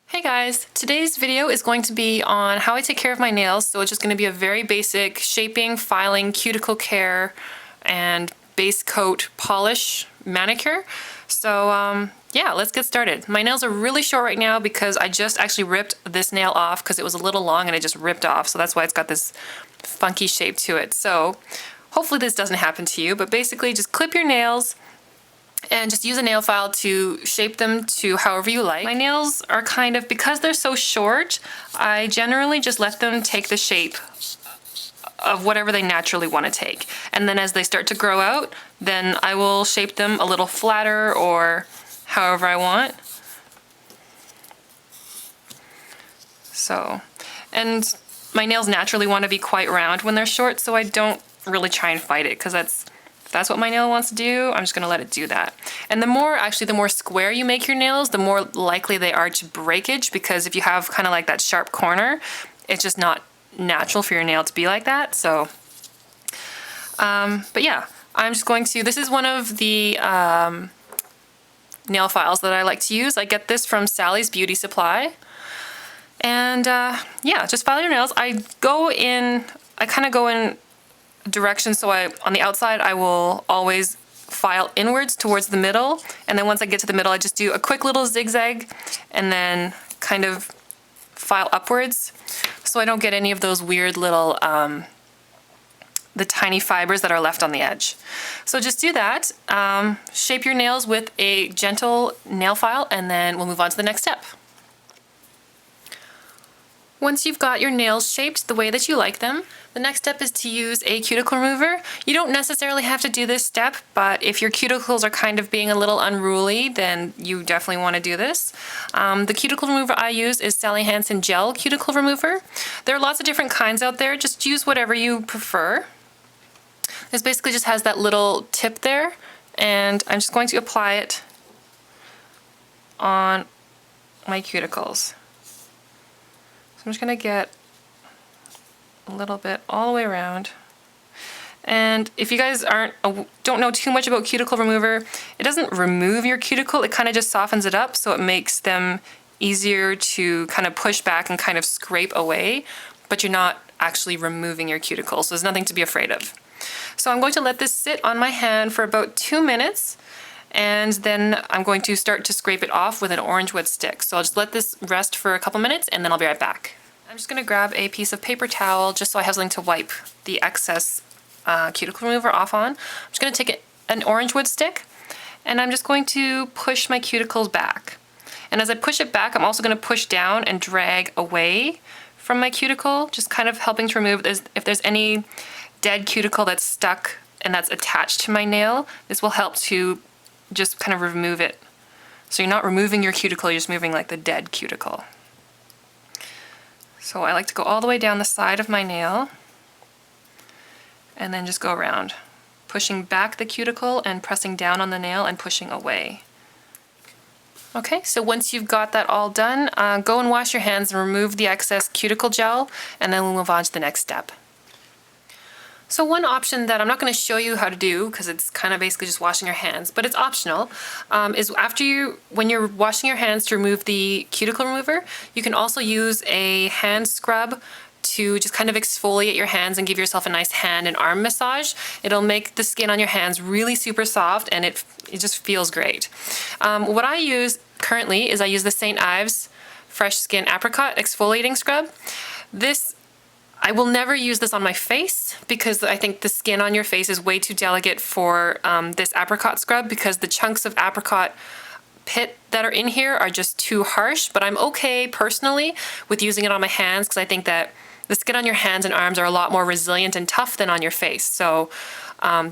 Hey guys, today's video is going to be on how I take care of my nails. So it's just going to be a very basic shaping, filing, cuticle care, and base coat polish manicure. So yeah, let's get started. My nails are really short right now because I just actually ripped this nail off because it was a little long and it just ripped off. So that's why it's got this funky shape to it. So hopefully this doesn't happen to you, but basically just clip your nails and just use a nail file to shape them to however you like. My nails are kind of, because they're so short, I generally just let them take the shape of whatever they naturally want to take. And then as they start to grow out, then I will shape them a little flatter or however I want. So, and my nails naturally want to be quite round when they're short, so I don't really try and fight it because that's what my nail wants to do. I'm just gonna let it do that. And the more square you make your nails, the more likely they are to breakage, because if you have kind of like that sharp corner, it's just not natural for your nail to be like that. So, but yeah, I'm just going to, this is one of the nail files that I like to use. I get this from Sally's Beauty Supply. And yeah, just file your nails. I kind of go in direction, so on the outside I will always file inwards towards the middle, and then once I get to the middle I just do a quick little zigzag and then kind of file upwards so I don't get any of those weird little the tiny fibers that are left on the edge. So just do that, shape your nails with a gentle nail file, and then we'll move on to the next step. Once you've got your nails shaped the way that you like them, the next step is to use a cuticle remover. You don't necessarily have to do this step, but if your cuticles are kind of being a little unruly, then you definitely want to do this. The cuticle remover I use is Sally Hansen Gel Cuticle Remover. There are lots of different kinds out there. Just use whatever you prefer. This basically just has that little tip there, and I'm just going to apply it on my cuticles. I'm just going to get a little bit all the way around. And if you guys don't know too much about cuticle remover, it doesn't remove your cuticle, it kind of just softens it up, so it makes them easier to kind of push back and kind of scrape away, but you're not actually removing your cuticle, so there's nothing to be afraid of. So I'm going to let this sit on my hand for about 2 minutes, and then I'm going to start to scrape it off with an orange wood stick. So I'll just let this rest for a couple minutes and then I'll be right back. I'm just going to grab a piece of paper towel just so I have something to wipe the excess cuticle remover off on. I'm just going to take an orange wood stick and I'm just going to push my cuticles back. And as I push it back, I'm also going to push down and drag away from my cuticle, just kind of helping to remove if there's any dead cuticle that's stuck and that's attached to my nail. This will help to just kind of remove it. So you're not removing your cuticle, you're just moving like the dead cuticle. So I like to go all the way down the side of my nail and then just go around, pushing back the cuticle and pressing down on the nail and pushing away. Okay, so once you've got that all done, go and wash your hands and remove the excess cuticle gel, and then we'll move on to the next step. So one option that I'm not going to show you how to do, because it's kind of basically just washing your hands, but it's optional, is when you're washing your hands to remove the cuticle remover, you can also use a hand scrub to just kind of exfoliate your hands and give yourself a nice hand and arm massage. It'll make the skin on your hands really super soft, and it just feels great. What I use currently is I use the St. Ives Fresh Skin Apricot Exfoliating Scrub. I will never use this on my face because I think the skin on your face is way too delicate for this apricot scrub, because the chunks of apricot pit that are in here are just too harsh, but I'm okay personally with using it on my hands because I think that the skin on your hands and arms are a lot more resilient and tough than on your face. So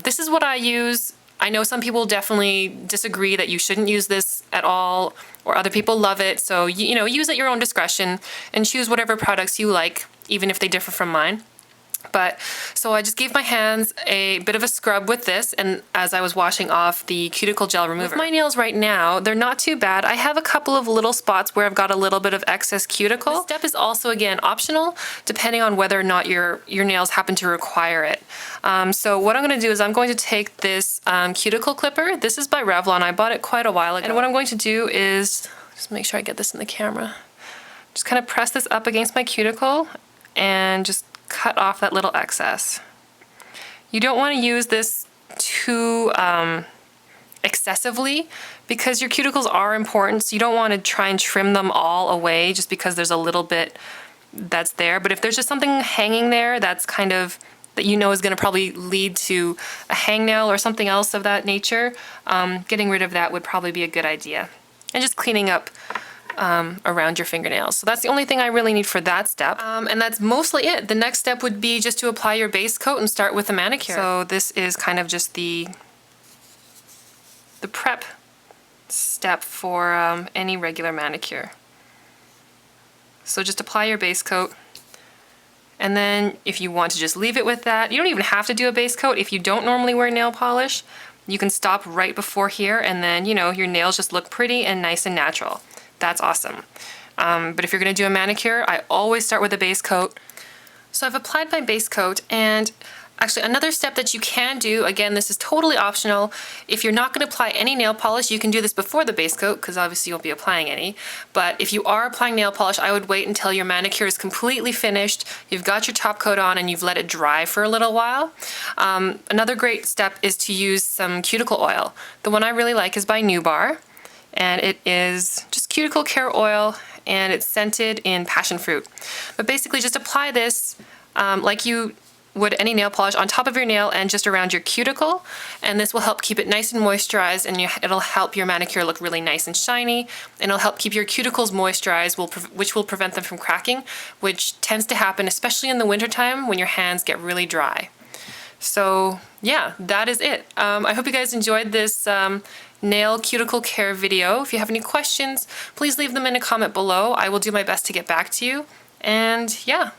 this is what I use. I know some people definitely disagree that you shouldn't use this at all, or other people love it. So, you know, use at your own discretion and choose whatever products you like, even if they differ from mine. But so I just gave my hands a bit of a scrub with this, and as I was washing off the cuticle gel remover. With my nails right now, they're not too bad. I have a couple of little spots where I've got a little bit of excess cuticle. This step is also, again, optional, depending on whether or not your nails happen to require it. So what I'm going to do is I'm going to take this cuticle clipper. This is by Revlon. I bought it quite a while ago. And what I'm going to do is, just make sure I get this in the camera. Just kind of press this up against my cuticle and just cut off that little excess. You don't want to use this too excessively because your cuticles are important, so you don't want to try and trim them all away just because there's a little bit that's there. But if there's just something hanging there that's kind of, that you know is going to probably lead to a hangnail or something else of that nature, getting rid of that would probably be a good idea. And just cleaning up around your fingernails. So that's the only thing I really need for that step. And that's mostly it. The next step would be just to apply your base coat and start with the manicure. So this is kind of just the prep step for any regular manicure. So just apply your base coat. And then if you want to just leave it with that, you don't even have to do a base coat. If you don't normally wear nail polish, you can stop right before here and then, you know, your nails just look pretty and nice and natural. That's awesome. But if you're gonna do a manicure, I always start with a base coat. So I've applied my base coat, and actually another step that you can do, again, this is totally optional. If you're not gonna apply any nail polish, you can do this before the base coat, because obviously you won't be applying any. But if you are applying nail polish, I would wait until your manicure is completely finished, you've got your top coat on, and you've let it dry for a little while. Another great step is to use some cuticle oil. The one I really like is by Nubar. And it is just cuticle care oil, and it's scented in passion fruit. But basically just apply this like you would any nail polish on top of your nail and just around your cuticle, and this will help keep it nice and moisturized, and it'll help your manicure look really nice and shiny, and it'll help keep your cuticles moisturized, which will prevent them from cracking, which tends to happen especially in the wintertime when your hands get really dry. So yeah, that is it. I hope you guys enjoyed this nail cuticle care video. If you have any questions, please leave them in a comment below. I will do my best to get back to you. And yeah,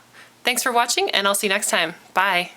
thanks for watching, and I'll see you next time. Bye.